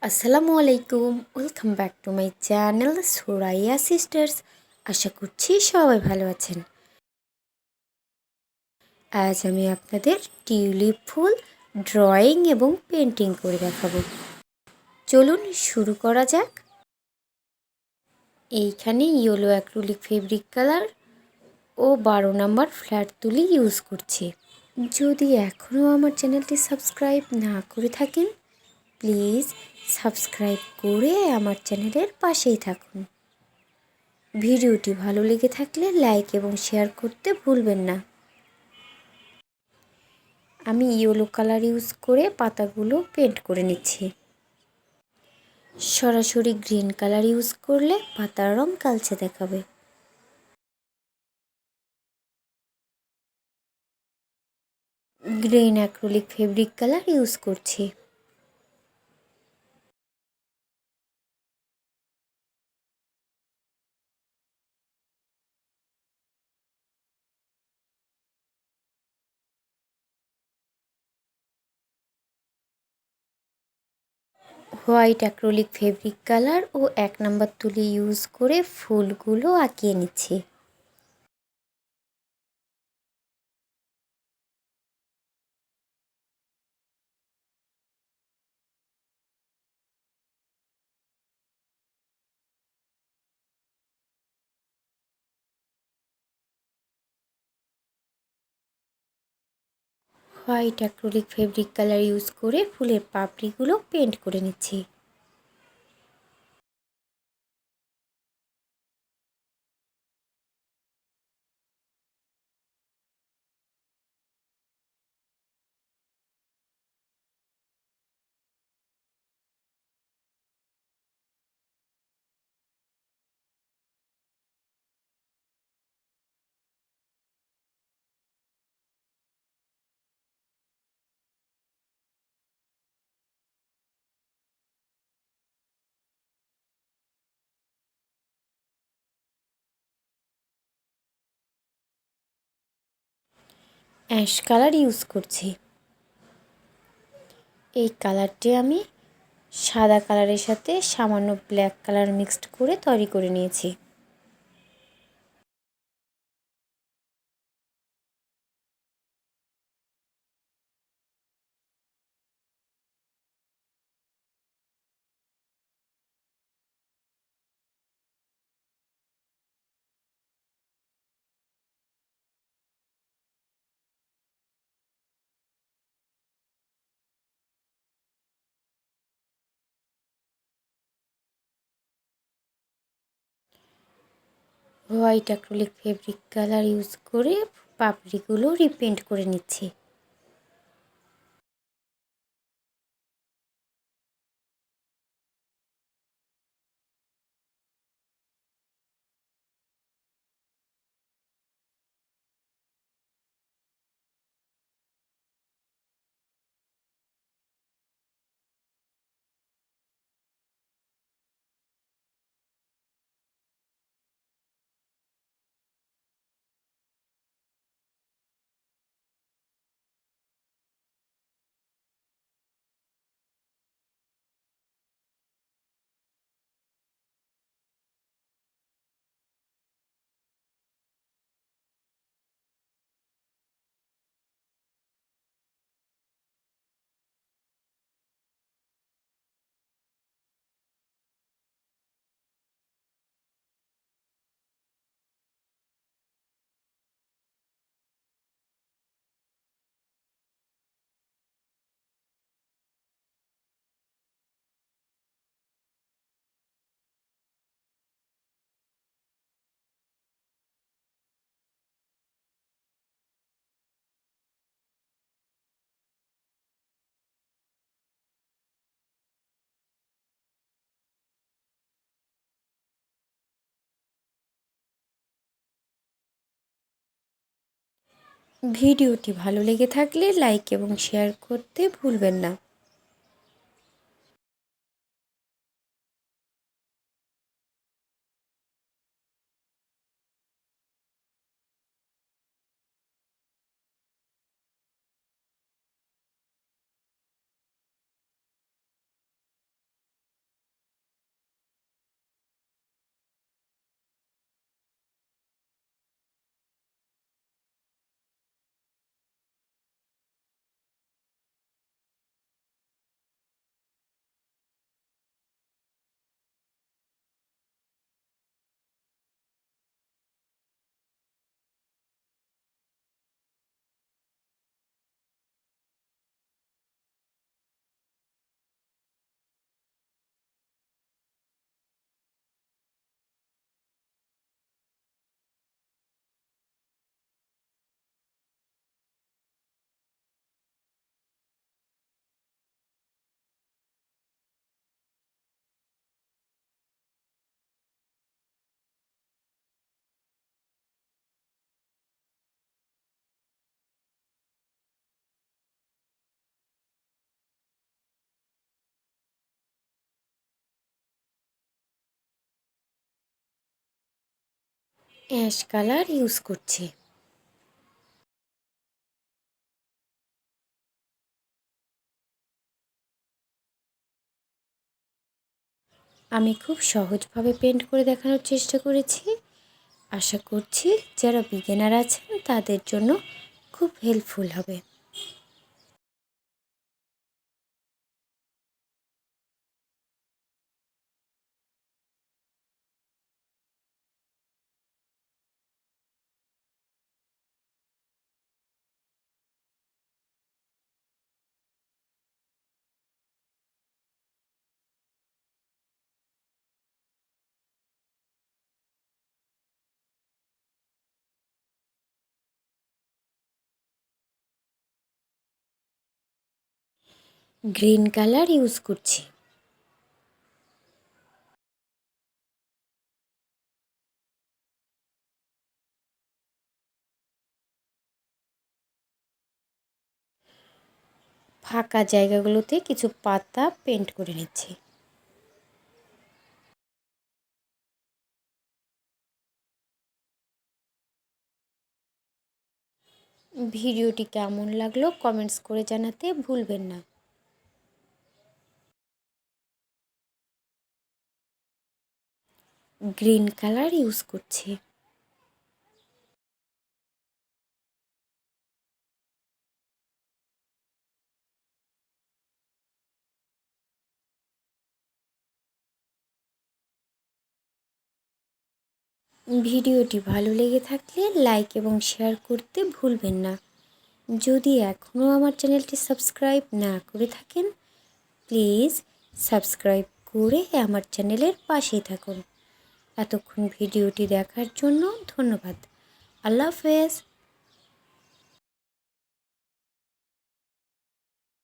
Assalamualaikum, welcome back to my channel Suraiya sisters. আশা করছি সবাই ভালো আছেন। আজ আমি আপনাদের টিউলিপ ফুল ড্রয়িং এবং পেন্টিং করে দেখাবো। চলুন শুরু করা যাক। এইখানে ইয়েলো অ্যাক্রিলিক ফেব্রিক কালার ও 12 নম্বর ফ্ল্যাট তুলি ইউজ করছি। যদি এখনও আমার চ্যানেলটি সাবস্ক্রাইব না করে থাকেন, প্লিজ সাবস্ক্রাইব করে আমার চ্যানেলের পাশেই থাকুন। ভিডিওটি ভালো লেগে থাকলে লাইক এবং শেয়ার করতে ভুলবেন না। আমি ইয়েলো কালার ইউজ করে পাতাগুলো পেন্ট করে নিচ্ছি। সরাসরি গ্রিন কালার ইউজ করলে পাতার রং কালচে দেখাবে। Green acrylic fabric colour use করছি। হোয়াইট অ্যাক্রিলিক ফেব্রিক কালার ও 1 নম্বর তুলি ইউজ করে ফুলগুলো আঁকিয়ে নিচ্ছি। White acrylic fabric colour use করে ফুলের পাপড়িগুলো পেন্ট করে নিচ্ছি। অ্যাশ কালার ইউজ করছি। এই কালারটি আমি সাদা কালারের সাথে সামান্য ব্ল্যাক কালার মিক্সড করে তৈরি করে নিয়েছি। White acrylic fabric colour use করে পাপড়িগুলো রিপেন্ট করে নিচ্ছি। ভিডিওটি ভালো লেগে থাকলে লাইক এবং শেয়ার করতে ভুলবেন না। অ্যাশ কালার ইউজ করছি। আমি খুব সহজভাবে পেন্ট করে দেখানোর চেষ্টা করেছি। আশা করছি যারা বিগিনার আছেন তাদের জন্য খুব হেল্পফুল হবে। গ্রিন কালার ইউজ করছি। ফাঁকা জায়গাগুলোতে কিছু পাতা পেন্ট করে নিচ্ছি। ভিডিওটি কেমন লাগলো কমেন্টস করে জানাতে ভুলবেন না। গ্রিন কালার ইউজ করছি। ভিডিওটি ভালো লেগে থাকলে লাইক এবং শেয়ার করতে ভুলবেন না। যদি এখনও আমার চ্যানেলটি সাবস্ক্রাইব না করে থাকেন প্লিজ সাবস্ক্রাইব করে আমার চ্যানেলের পাশেই থাকুন। এতক্ষণ ভিডিওটি দেখার জন্য ধন্যবাদ। আল্লাহ হাফেজ।